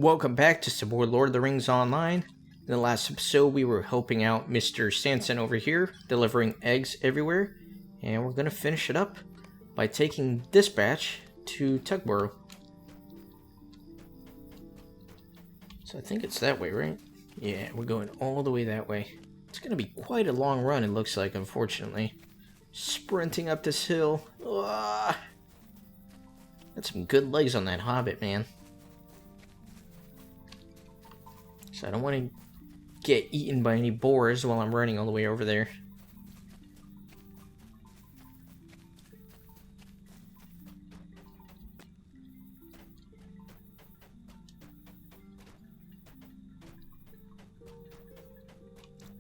welcome back to some more Lord of the Rings Online. In the last episode, we were helping out Mr. Sanson over here, delivering eggs everywhere, and we're going to finish it up by taking dispatch to Tugborough. So I think it's that way, right? Yeah, we're going all the way that way. It's going to be quite a long run, it looks like, unfortunately. Sprinting up this hill. Ugh. Got some good legs on that hobbit, man. So I don't want to get eaten by any boars while I'm running all the way over there.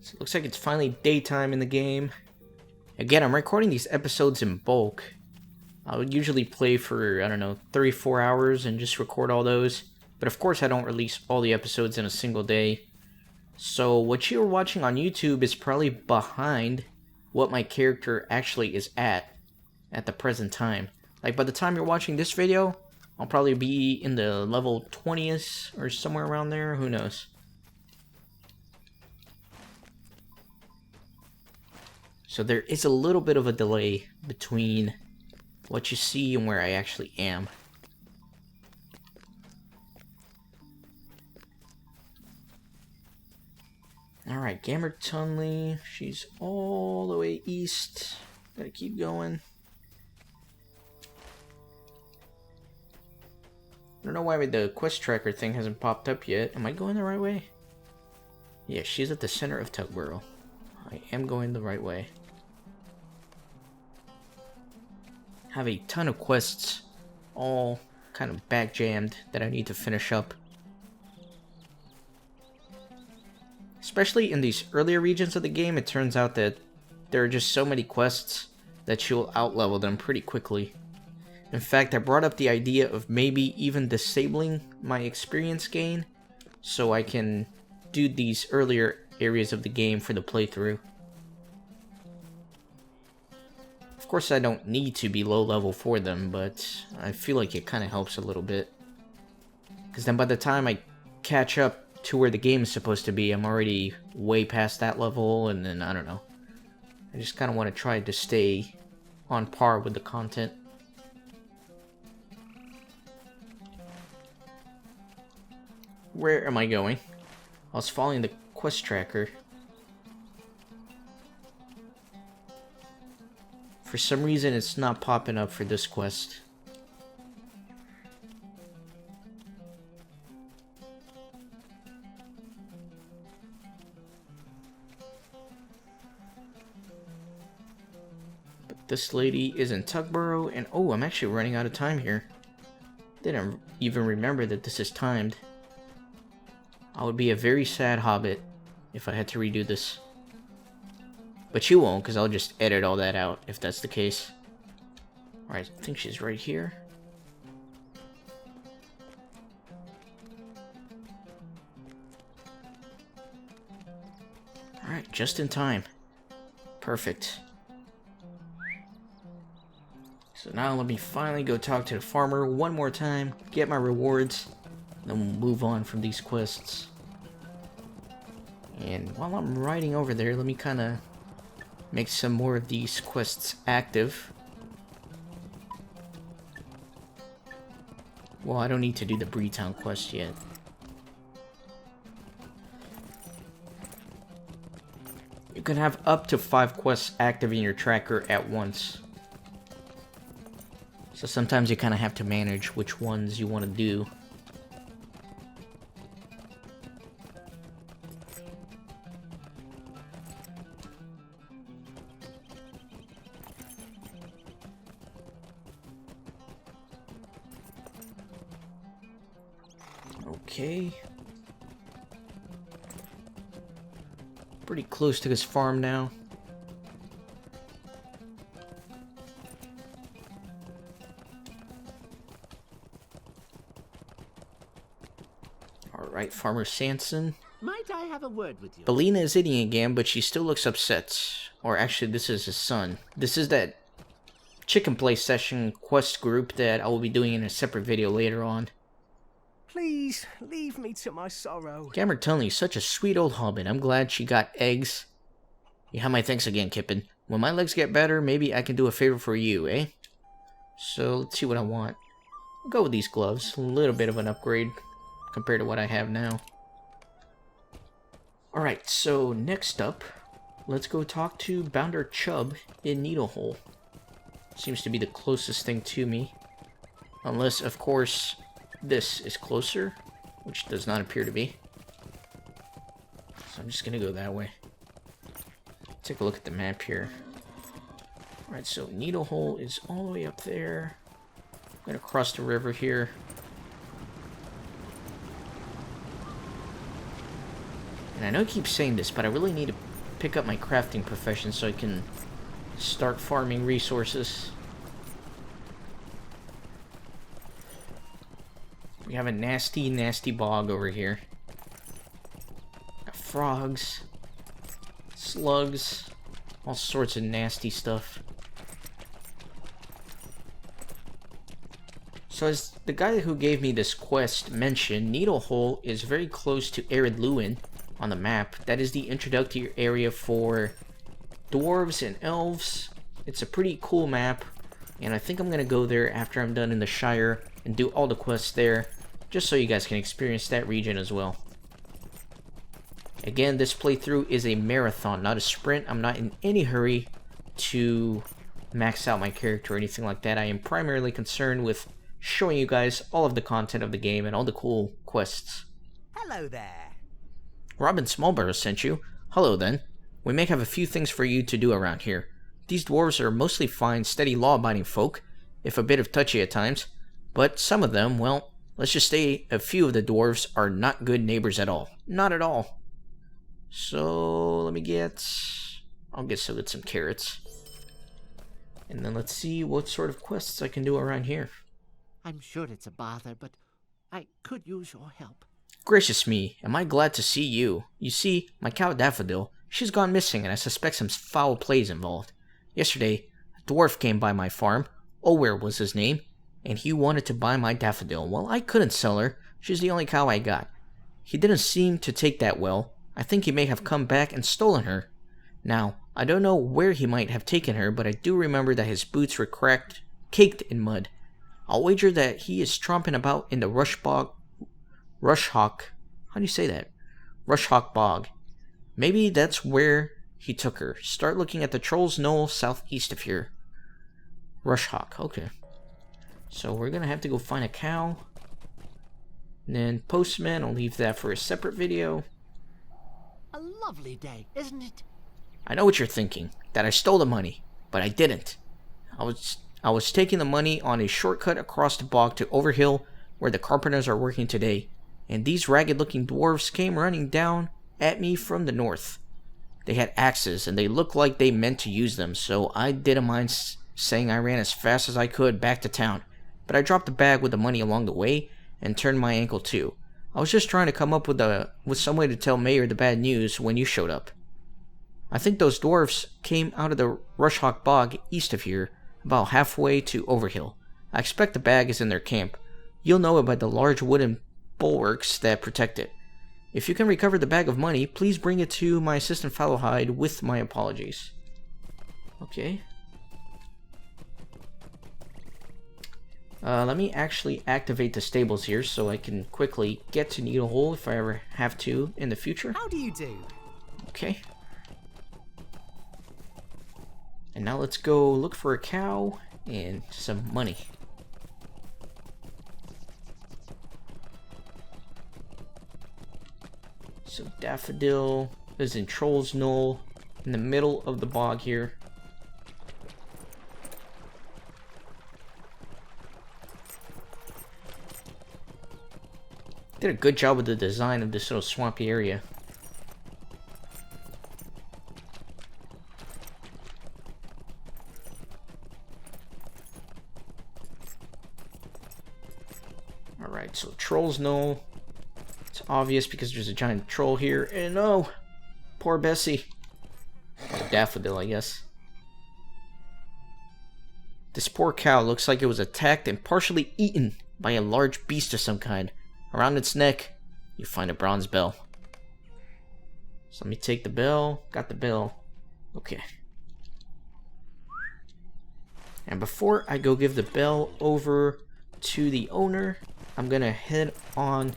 So it looks like it's finally daytime in the game. Again, I'm recording these episodes in bulk. I would usually play for, I don't know, 3-4 hours and just record all those. But of course I don't release all the episodes in a single day. So what you're watching on YouTube is probably behind what my character actually is at the present time. Like by the time you're watching this video, I'll probably be in the level 20th or somewhere around there, who knows. So there is a little bit of a delay between what you see and where I actually am. Alright, Gammer Tunley, she's all the way east. Gotta keep going. I don't know why the quest tracker thing hasn't popped up yet. Am I going the right way? Yeah, she's at the center of Tugborough. I am going the right way. Have a ton of quests, all kind of back jammed that I need to finish up. Especially in these earlier regions of the game, it turns out that there are just so many quests that you'll outlevel them pretty quickly. In fact, I brought up the idea of maybe even disabling my experience gain so I can do these earlier areas of the game for the playthrough. Of course, I don't need to be low level for them, but I feel like it kind of helps a little bit. Because then by the time I catch up to where the game is supposed to be, I'm already way past that level, and then, I don't know. I just kind of want to try to stay on par with the content. Where am I going? I was following the quest tracker. For some reason, it's not popping up for this quest. This lady is in Tugborough, and oh, I'm actually running out of time here. Didn't even remember that this is timed. I would be a very sad hobbit if I had to redo this. But you won't, because I'll just edit all that out if that's the case. Alright, I think she's right here. Alright, just in time. Perfect. So now let me finally go talk to the farmer one more time, get my rewards, then we'll move on from these quests. And while I'm riding over there, let me kind of make some more of these quests active. Well, I don't need to do the Breetown quest yet. You can have up to 5 quests active in your tracker at once. So sometimes you kind of have to manage which ones you want to do. Okay. Pretty close to this farm now. Alright, Farmer Sanson. Might I have a word with you? Belina is eating again, but she still looks upset. Or actually, this is his son. This is that chicken play session quest group that I will be doing in a separate video later on. Please, leave me to my sorrow. Gammer telling you, such a sweet old hobbit. I'm glad she got eggs. You have my thanks again, Kippen. When my legs get better, maybe I can do a favor for you, eh? So, let's see what I want. I'll go with these gloves. A little bit of an upgrade compared to what I have now. Alright, so next up, let's go talk to Bounder Chubb in Needlehole. Seems to be the closest thing to me. Unless, of course, this is closer, which does not appear to be. So I'm just gonna go that way. Take a look at the map here. Alright, so Needlehole is all the way up there. I'm gonna cross the river here. And I know I keep saying this, but I really need to pick up my crafting profession so I can start farming resources. We have a nasty, nasty bog over here. Got frogs, slugs, all sorts of nasty stuff. So as the guy who gave me this quest mentioned, Needlehole is very close to Arid Luin on the map. That is the introductory area for dwarves and elves. It's a pretty cool map, and I think I'm gonna go there after I'm done in the Shire and do all the quests there, just so you guys can experience that region as well. Again, this playthrough is a marathon, not a sprint. I'm not in any hurry to max out my character or anything like that. I am primarily concerned with showing you guys all of the content of the game and all the cool quests. Hello there. Robin Smallborough sent you. Hello then. We may have a few things for you to do around here. These dwarves are mostly fine, steady, law-abiding folk, if a bit of touchy at times, but some of them, well, let's just say a few of the dwarves are not good neighbors at all. Not at all. So, let me get... I'll get some carrots. And then let's see what sort of quests I can do around here. I'm sure it's a bother, but I could use your help. Gracious me, am I glad to see you. You see, my cow Daffodil, she's gone missing and I suspect some foul plays involved. Yesterday, a dwarf came by my farm, Oware was his name, and he wanted to buy my Daffodil. Well, I couldn't sell her, she's the only cow I got. He didn't seem to take that well. I think he may have come back and stolen her. Now, I don't know where he might have taken her, but I do remember that his boots were caked in mud. I'll wager that he is tromping about in the Rushhawk, how do you say that? Rushhawk Bog. Maybe that's where he took her. Start looking at the Troll's Knoll southeast of here. Rushhawk, okay. So we're gonna have to go find a cow. And then Postman, I'll leave that for a separate video. A lovely day, isn't it? I know what you're thinking, that I stole the money, but I didn't. I was taking the money on a shortcut across the bog to Overhill, where the carpenters are working today, and these ragged-looking dwarves came running down at me from the north. They had axes, and they looked like they meant to use them, so I didn't mind saying I ran as fast as I could back to town, but I dropped the bag with the money along the way, and turned my ankle too. I was just trying to come up with some way to tell Mayor the bad news when you showed up. I think those dwarves came out of the Rushhawk Bog east of here, about halfway to Overhill. I expect the bag is in their camp. You'll know it by the large wooden bulwarks that protect it. If you can recover the bag of money, please bring it to my assistant Fallowhide with my apologies. Okay. Let me actually activate the stables here so I can quickly get to Needlehole if I ever have to in the future. How do you do? Okay. And now let's go look for a cow and some money. So Daffodil is in Troll's Knoll, in the middle of the bog here. Did a good job with the design of this little swampy area. Alright, so Troll's Knoll. It's obvious because there's a giant troll here. And oh, poor Bessie. Or Daffodil, I guess. This poor cow looks like it was attacked and partially eaten by a large beast of some kind. Around its neck, you find a bronze bell. So let me take the bell. Got the bell. Okay. And before I go give the bell over to the owner, I'm gonna head on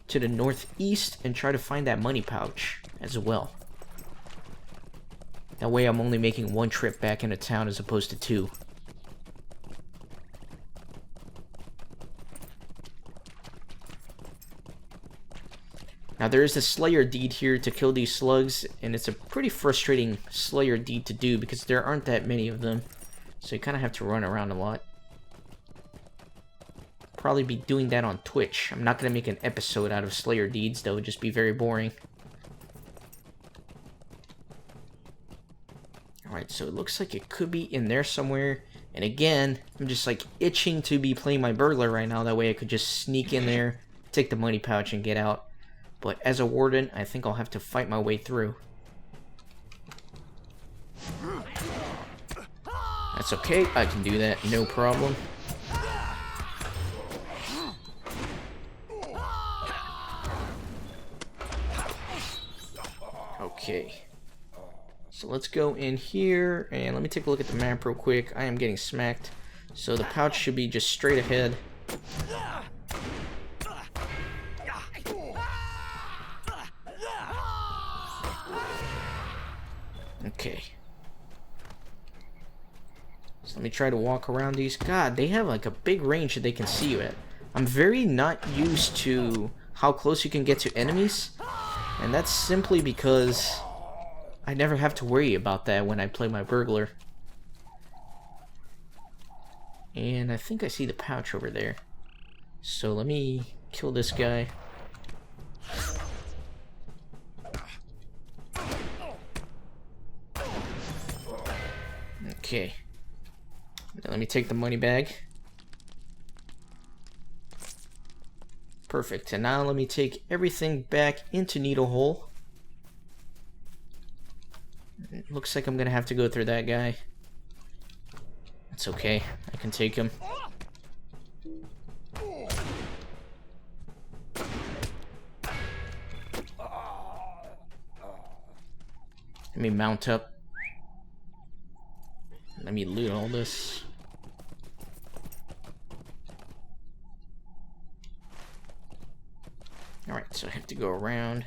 to the northeast and try to find that money pouch as well. That way I'm only making one trip back into town as opposed to two. Now there is a Slayer deed here to kill these slugs, and it's a pretty frustrating Slayer deed to do because there aren't that many of them. So you kind of have to run around a lot. Probably be doing that on Twitch. I'm not going to make an episode out of Slayer deeds, that would just be very boring. Alright, so it looks like it could be in there somewhere. And again, I'm just like itching to be playing my burglar right now. That way I could just sneak in there, take the money pouch, and get out. But as a warden, I think I'll have to fight my way through. That's okay, I can do that, no problem. Okay. So let's go in here, and let me take a look at the map real quick. I am getting smacked. So the pouch should be just straight ahead. Okay. So let me try to walk around these. God, they have like a big range that they can see you at. I'm very not used to how close you can get to enemies. And that's simply because I never have to worry about that when I play my burglar. And I think I see the pouch over there. So let me kill this guy. Okay. Now let me take the money bag. Perfect. And now let me take everything back into Needlehole. It looks like I'm gonna have to go through that guy. That's okay. I can take him. Let me mount up. Let me loot all this. Alright, so I have to go around.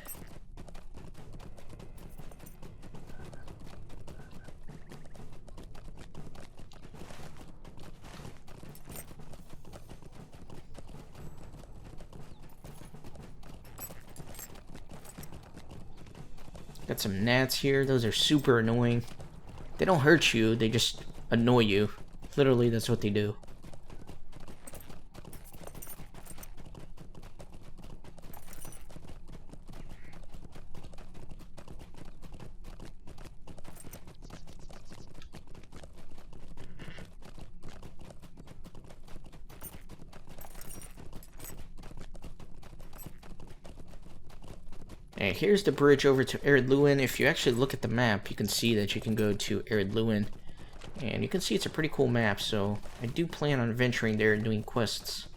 Got some gnats here. Those are super annoying. They don't hurt you, they just annoy you. Literally, that's what they do. And here's the bridge over to Ered Luin. If you actually look at the map, you can see that you can go to Ered Luin. And you can see it's a pretty cool map, so I do plan on venturing there and doing quests.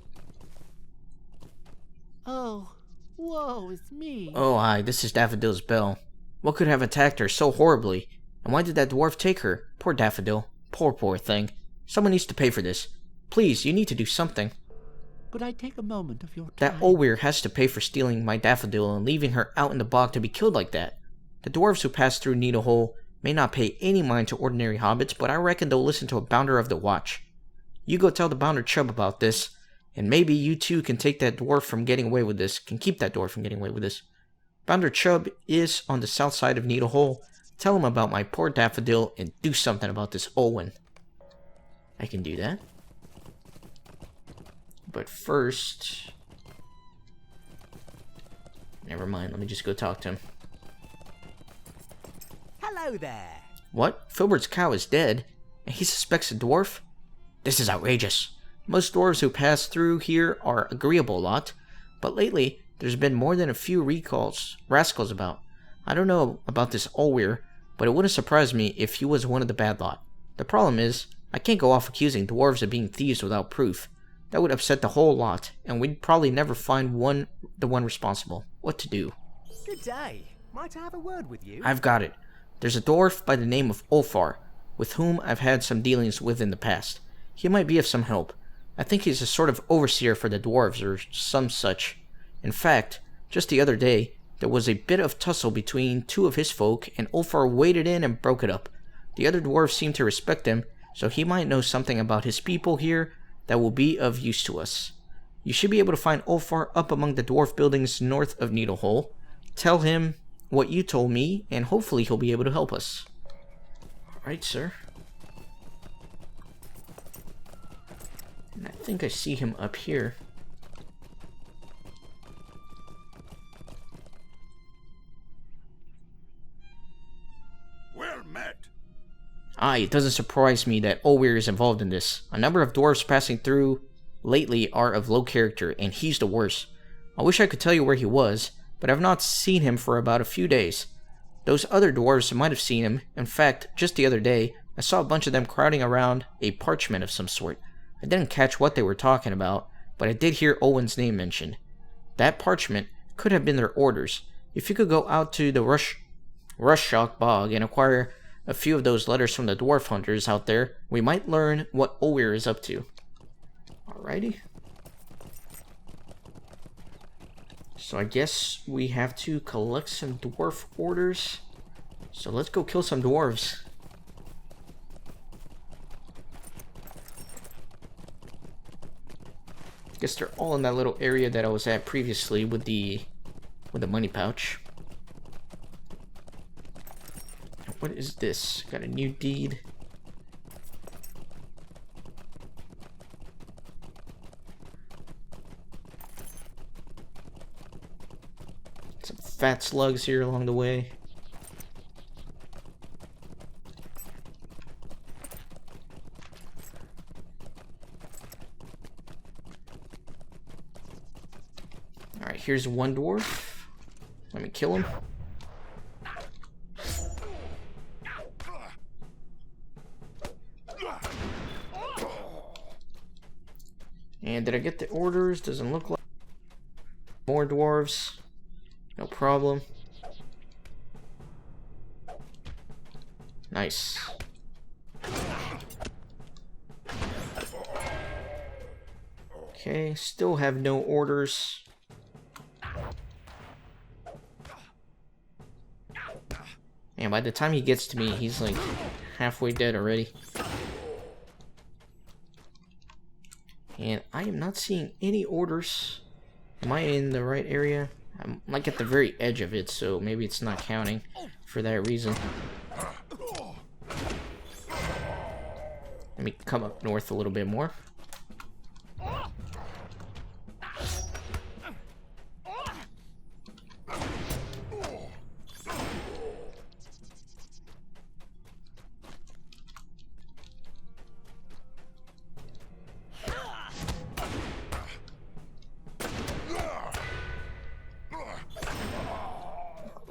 Oh, whoa, it's me. Oh, hi, this is Daffodil's Belle. What could have attacked her so horribly? And why did that dwarf take her? Poor Daffodil. Poor thing. Someone needs to pay for this. Please, you need to do something. Could I take a moment of your time? That Olweir has to pay for stealing my Daffodil and leaving her out in the bog to be killed like that. The dwarves who pass through Needlehole may not pay any mind to ordinary hobbits, but I reckon they'll listen to a Bounder of the Watch. You go tell the Bounder Chub about this, and maybe you too can take that dwarf from getting away with this, can keep that dwarf from getting away with this. Bounder Chub is on the south side of Needlehole. Tell him about my poor Daffodil and do something about this Olwen. I can do that. But first... Never mind, let me just go talk to him. Hello there. What? Filbert's cow is dead, and he suspects a dwarf? This is outrageous. Most dwarves who pass through here are agreeable lot, but lately there's been more than a few rascals about. I don't know about this Olweir, but it wouldn't surprise me if he was one of the bad lot. The problem is, I can't go off accusing dwarves of being thieves without proof. That would upset the whole lot, and we'd probably never find the one responsible. What to do? Good day. Might I have a word with you? I've got it. There's a dwarf by the name of Ulfar, with whom I've had some dealings with in the past. He might be of some help. I think he's a sort of overseer for the dwarves, or some such. In fact, just the other day, there was a bit of tussle between two of his folk, and Ulfar waded in and broke it up. The other dwarves seem to respect him, so he might know something about his people here that will be of use to us. You should be able to find Ulfar up among the dwarf buildings north of Needlehole. Tell him what you told me, and hopefully he'll be able to help us. Alright, sir. And I think I see him up here. Well met. It doesn't surprise me that Olweir is involved in this. A number of dwarves passing through lately are of low character, and he's the worst. I wish I could tell you where he was, but I've not seen him for about a few days. Those other dwarves might have seen him. In fact, just the other day, I saw a bunch of them crowding around a parchment of some sort. I didn't catch what they were talking about, but I did hear Owen's name mentioned. That parchment could have been their orders. If you could go out to the Rushshock Bog and acquire a few of those letters from the dwarf hunters out there, we might learn what Olweir is up to. Alrighty. So I guess we have to collect some dwarf orders. So let's go kill some dwarves. Guess they're all in that little area that I was at previously with the money pouch. What is this? Got a new deed. Some fat slugs here along the way. Alright, here's one dwarf. Let me kill him. And did I get the orders? Doesn't look like. More dwarves. No problem. Nice. Okay, still have no orders. And by the time he gets to me, he's like halfway dead already. And I am not seeing any orders. Am I in the right area? I'm like at the very edge of it, so maybe it's not counting for that reason. Let me come up north a little bit more.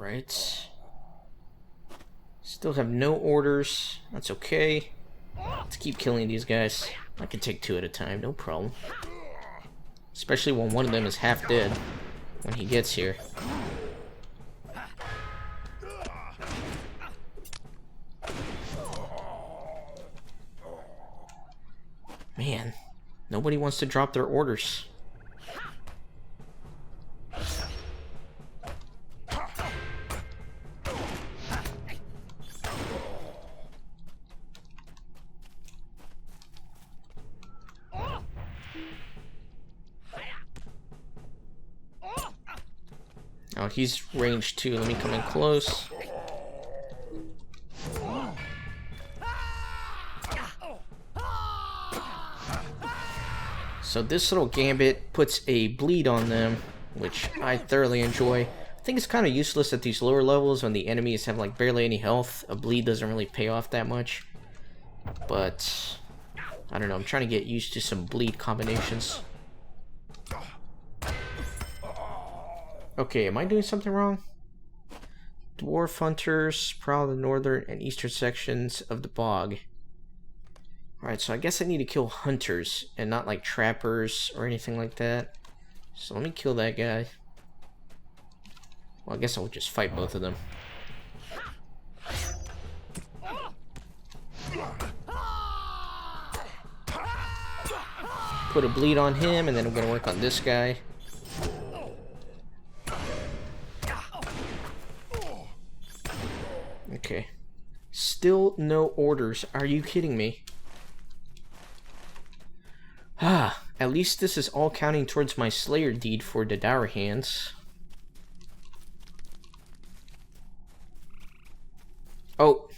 Right. Still have no orders. That's okay. Let's keep killing these guys. I can take two at a time, no problem. Especially when one of them is half dead when he gets here. Man, nobody wants to drop their orders. Oh, he's ranged too. Let me come in close. So this little gambit puts a bleed on them, which I thoroughly enjoy. I think it's kind of useless at these lower levels when the enemies have like barely any health. A bleed doesn't really pay off that much. But I don't know, I'm trying to get used to some bleed combinations. Okay, am I doing something wrong? Dwarf hunters prowl the northern and eastern sections of the bog. Alright, so I guess I need to kill hunters and not like trappers or anything like that. So let me kill that guy. Well, I guess I'll just fight both of them. Put a bleed on him, and then I'm gonna work on this guy. Okay. Still no orders. Are you kidding me? Ah, at least this is all counting towards my Slayer deed for the Dour Hands. Oh,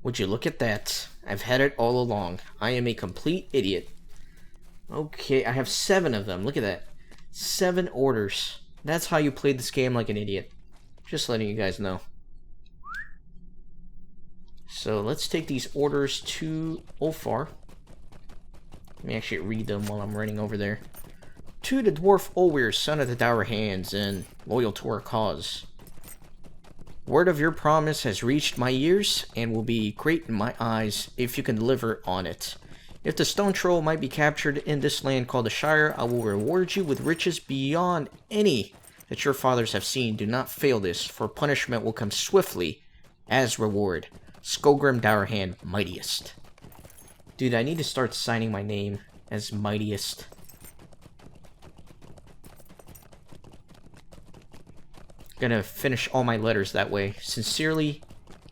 would you look at that? I've had it all along. I am a complete idiot. Okay, I have 7 of them. Look at that. 7 orders. That's how you play this game like an idiot. Just letting you guys know. So let's take these orders to Ulfar. Let me actually read them while I'm running over there. To the dwarf Olweir, son of the Dour Hands, and loyal to our cause. Word of your promise has reached my ears, and will be great in my eyes if you can deliver on it. If the stone troll might be captured in this land called the Shire, I will reward you with riches beyond any that your fathers have seen. Do not fail this, for punishment will come swiftly as reward. Skogrim Dourhand, Mightiest. Dude, I need to start signing my name as Mightiest. Gonna finish all my letters that way. Sincerely,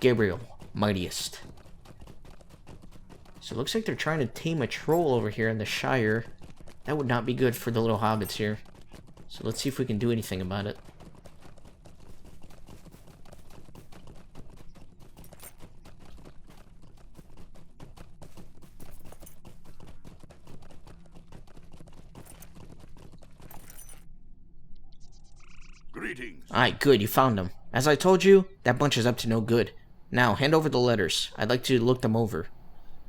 Gabriel, Mightiest. So it looks like they're trying to tame a troll over here in the Shire. That would not be good for the little hobbits here. So let's see if we can do anything about it. Greetings. Alright, good, you found them. As I told you, that bunch is up to no good. Now, hand over the letters. I'd like to look them over.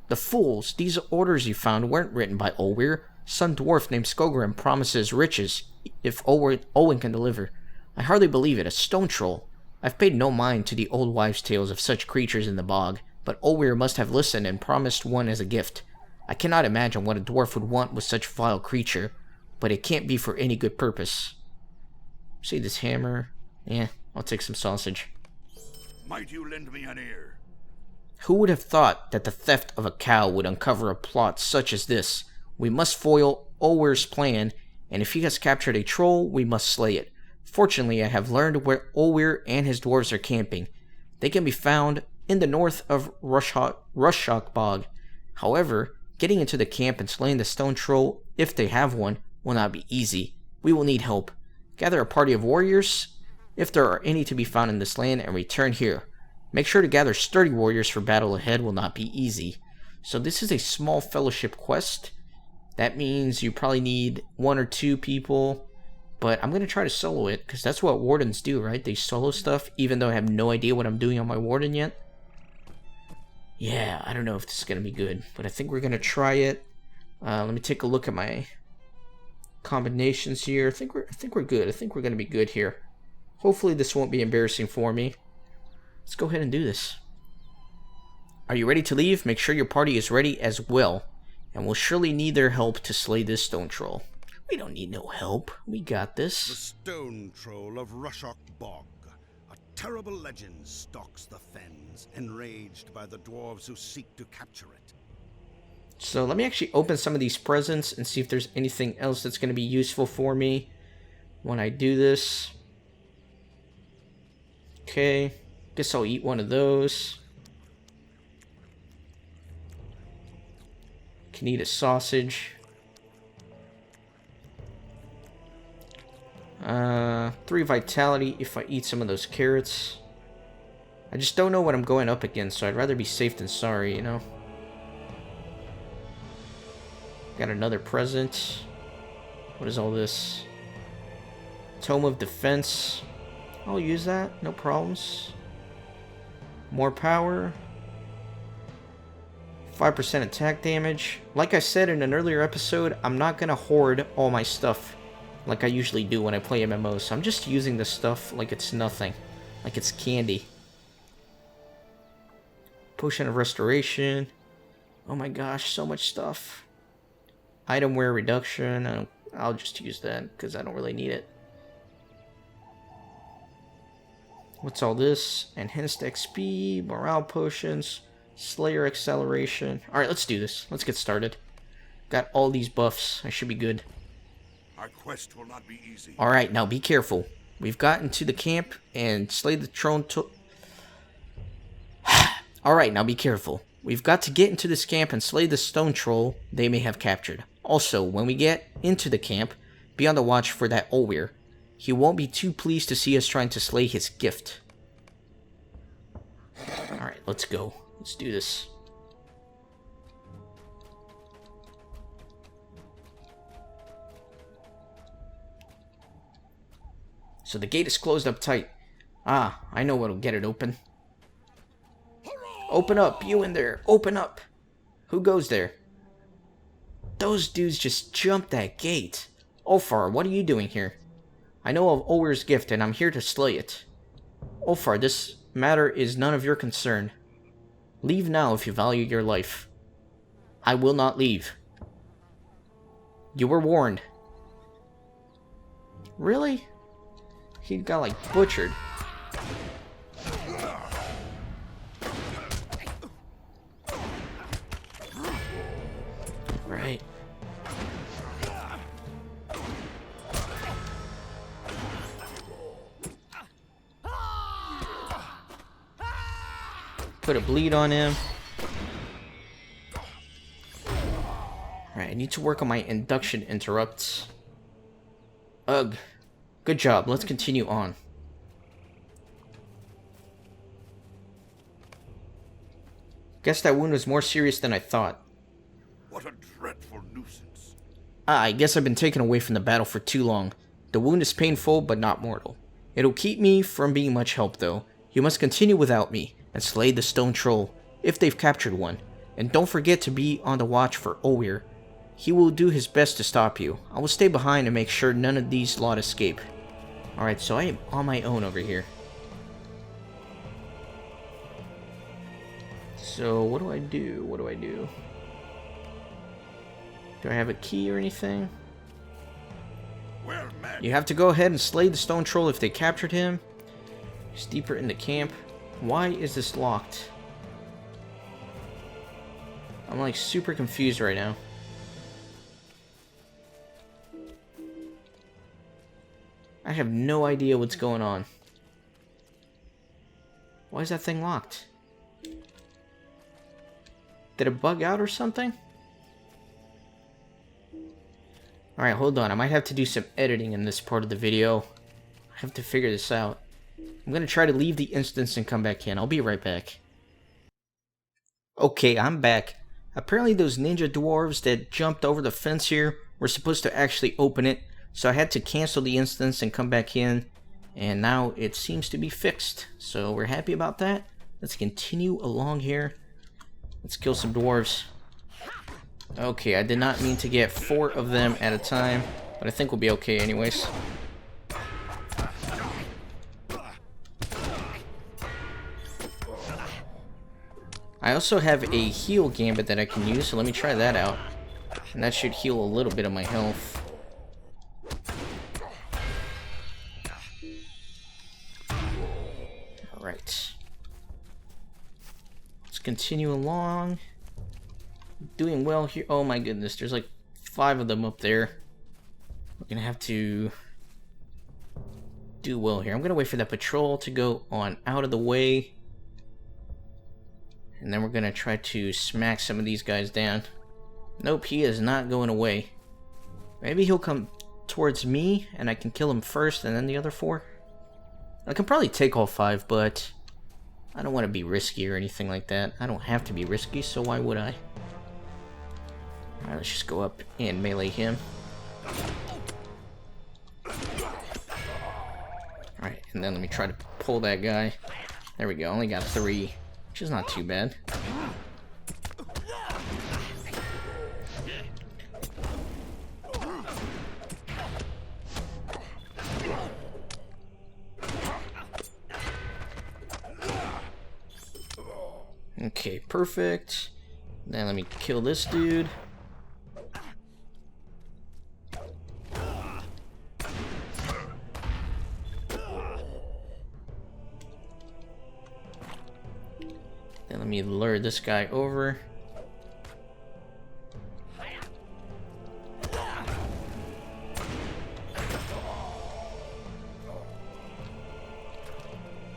The fools, these orders you found weren't written by Olweir. Some dwarf named Skogrim promises riches if Owen can deliver. I hardly believe it, a stone troll. I've paid no mind to the old wives' tales of such creatures in the bog, but Olweir must have listened and promised one as a gift. I cannot imagine what a dwarf would want with such vile creature, but it can't be for any good purpose. See this hammer? Yeah, I'll take some sausage. Might you lend me an ear? Who would have thought that the theft of a cow would uncover a plot such as this? We must foil Olweir's plan, and if he has captured a troll, we must slay it. Fortunately, I have learned where Olweir and his dwarves are camping. They can be found in the north of Rushock Bog. However, getting into the camp and slaying the stone troll, if they have one, will not be easy. We will need help. Gather a party of warriors, if there are any to be found in this land, and return here. Make sure to gather sturdy warriors, for battle ahead will not be easy. So this is a small fellowship quest. That means you probably need 1 or 2 people. But I'm going to try to solo it, because that's what wardens do, right? They solo stuff, even though I have no idea what I'm doing on my warden yet. Yeah, I don't know if this is going to be good, but I think we're going to try it. Let me take a look at my combinations here. I think we're good. I think we're going to be good here. Hopefully this won't be embarrassing for me. Let's go ahead and do this. Are you ready to leave? Make sure your party is ready as well, and we'll surely need their help to slay this stone troll. We don't need no help. We got The this. stone troll of Rushock Bog. A terrible legend stalks the fens, enraged by the dwarves who seek to capture it. So let me actually open some of these presents and see if there's anything else that's going to be useful for me when I do this. Okay. Guess I'll eat one of those. Can eat a sausage. 3 vitality if I eat some of those carrots. I just don't know what I'm going up against, so I'd rather be safe than sorry, you know? Got another present. What is all this? Tome of Defense. I'll use that, no problems. More power. 5% attack damage. Like I said in an earlier episode, I'm not going to hoard all my stuff like I usually do when I play MMOs. So I'm just using this stuff like it's nothing. Like it's candy. Potion of Restoration. Oh my gosh, so much stuff. Item wear reduction. I'll just use that because I don't really need it. What's all this? Enhanced XP, morale potions, Slayer acceleration. Alright, let's do this. Let's get started. Got all these buffs. I should be good. Our quest will not be easy. Alright, now be careful. We've gotten to the camp and slayed the throne to... Alright, now be careful. We've got to get into this camp and slay the stone troll they may have captured. Also, when we get into the camp, be on the watch for that Olweir. He won't be too pleased to see us trying to slay his gift. Alright, let's go. Let's do this. So the gate is closed up tight. Ah, I know what'll get it open. Open up, you in there. Open up. Who goes there? Those dudes just jumped that gate. Ulfar, what are you doing here? I know of Olweir's gift, and I'm here to slay it. Ulfar, this matter is none of your concern. Leave now if you value your life. I will not leave. You were warned. Really? He got, like, butchered. Right. Put a bleed on him. Alright, I need to work on my induction interrupts. Ugh. Good job. Let's continue on. Guess that wound was more serious than I thought. What a dreadful nuisance. I guess I've been taken away from the battle for too long. The wound is painful, but not mortal. It'll keep me from being much help, though. You must continue without me, and slay the stone troll, if they've captured one. And don't forget to be on the watch for Olweir. He will do his best to stop you. I will stay behind and make sure none of these lot escape. Alright, so I am on my own over here. So, what do I do? What do I do? Do I have a key or anything? Well met. You have to go ahead and slay the stone troll if they captured him. He's deeper in the camp. Why is this locked? I'm like super confused right now. I have no idea what's going on. Why is that thing locked? Did it bug out or something? Alright, hold on. I might have to do some editing in this part of the video. I have to figure this out. I'm going to try to leave the instance and come back in. I'll be right back. Okay, I'm back. Apparently those ninja dwarves that jumped over the fence here were supposed to actually open it. So I had to cancel the instance and come back in. And now it seems to be fixed. So we're happy about that. Let's continue along here. Let's kill some dwarves. Okay, I did not mean to get 4 of them at a time. But I think we'll be okay anyways. I also have a heal gambit that I can use, so let me try that out. And that should heal a little bit of my health. Alright. Let's continue along. Doing well here. Oh my goodness, there's like 5 of them up there. We're gonna have to do well here. I'm gonna wait for that patrol to go on out of the way. And then we're gonna try to smack some of these guys down. Nope, he is not going away. Maybe he'll come towards me and I can kill him first and then the other 4. I can probably take all 5, but I don't want to be risky or anything like that. I don't have to be risky, so why would I? Alright, let's just go up and melee him. Alright, and then let me try to pull that guy. There we go, only got 3. Which is not too bad. Okay, perfect. Then let me kill this dude. Then let me lure this guy over.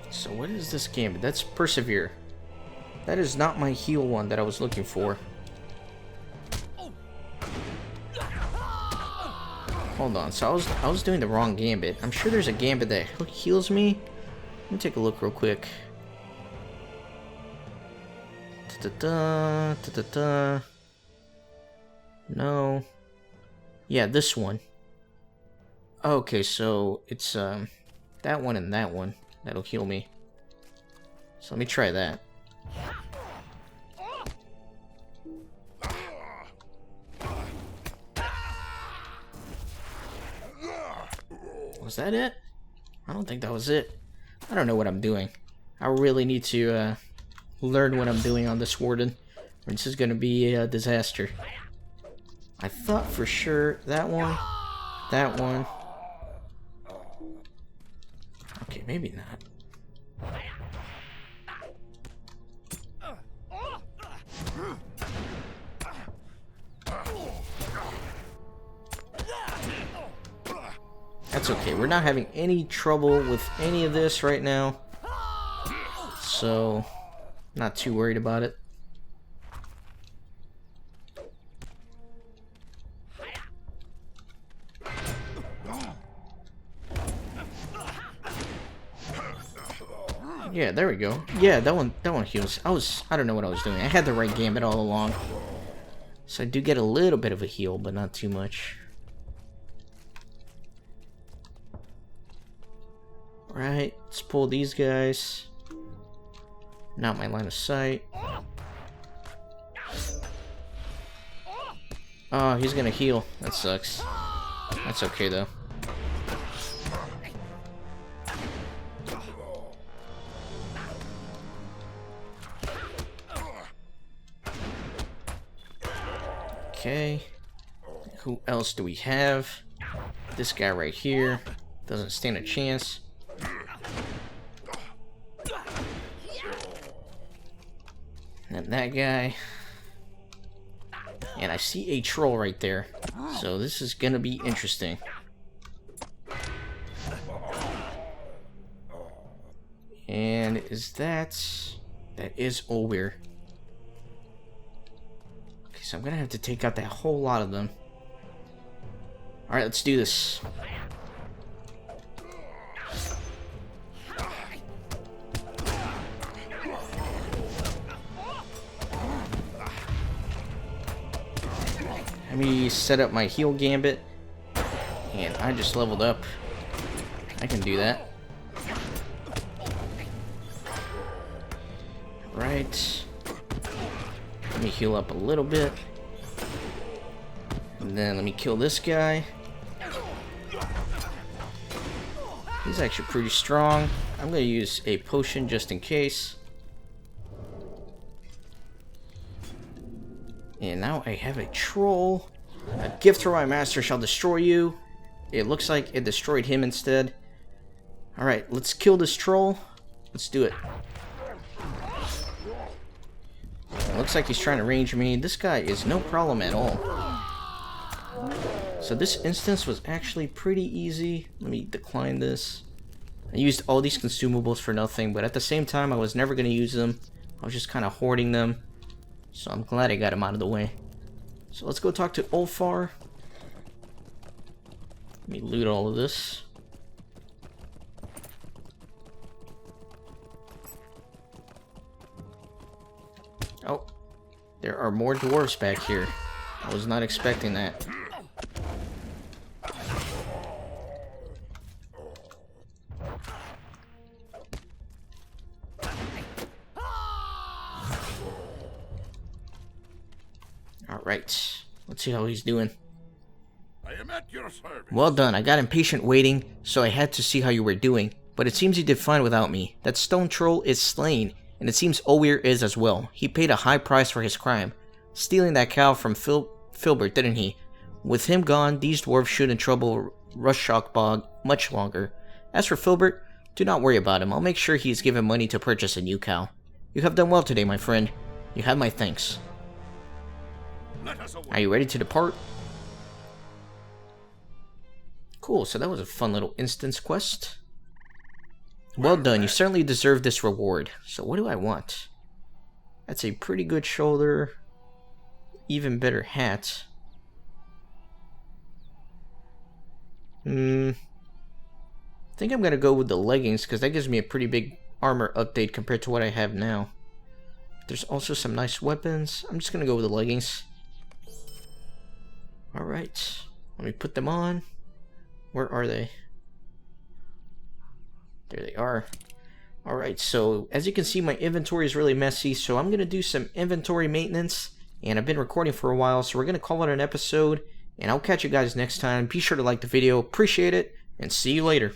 So what is this gambit? That's persevere. That is not my heal one that I was looking for. Hold on, so I was doing the wrong gambit. I'm sure there's a gambit that heals me. Let me take a look real quick. No. Yeah, this one. Okay, so it's that one and that one that'll heal me. So let me try that. Was that it? I don't think that was it. I don't know what I'm doing. I really need to learn what I'm doing on this warden, or this is gonna be a disaster. I thought for sure that one, that one. Okay, maybe not. That's okay, we're not having any trouble with any of this right now, so not too worried about it. Yeah, there we go. Yeah, that one heals. I don't know what I was doing. I had the right gambit all along. So I do get a little bit of a heal, but not too much. Right, let's pull these guys. Not my line of sight. Oh, he's gonna heal. That sucks. That's okay though. Okay. Who else do we have? This guy right here. Doesn't stand a chance. And that guy. And I see a troll right there. So this is gonna be interesting. And is that... That is Olweir. Okay, so I'm gonna have to take out that whole lot of them. Alright, let's do this. Let me set up my heal gambit. And I just leveled up. I can do that. Right. Let me heal up a little bit. And then let me kill this guy. He's actually pretty strong. I'm going to use a potion just in case. And now I have a troll. A gift from my master shall destroy you. It looks like it destroyed him instead. Alright, let's kill this troll. Let's do it. It looks like he's trying to range me. This guy is no problem at all. So this instance was actually pretty easy. Let me decline this. I used all these consumables for nothing, but at the same time I was never going to use them. I was just kind of hoarding them. So I'm glad I got him out of the way. So let's go talk to Ulfar. Let me loot all of this. Oh, there are more dwarves back here. I was not expecting that. Alright, let's see how he's doing. I am at your service. Well done, I got impatient waiting, so I had to see how you were doing. But it seems you did fine without me. That stone troll is slain, and it seems Olweir is as well. He paid a high price for his crime. stealing that cow from Filbert, didn't he? With him gone, these dwarves shouldn't trouble Rushock Bog much longer. As for Filbert, do not worry about him. I'll make sure he is given money to purchase a new cow. You have done well today, my friend. You have my thanks. Are you ready to depart? Cool, so that was a fun little instance quest. Well done, you certainly deserve this reward. So what do I want? That's a pretty good shoulder. Even better hat. I think I'm gonna go with the leggings because that gives me a pretty big armor update compared to what I have now. There's also some nice weapons. I'm just gonna go with the leggings. Alright, let me put them on. Where are they? There they are. Alright, so as you can see, my inventory is really messy, so I'm gonna do some inventory maintenance. And I've been recording for a while, so we're gonna call it an episode. And I'll catch you guys next time. Be sure to like the video, appreciate it, and see you later.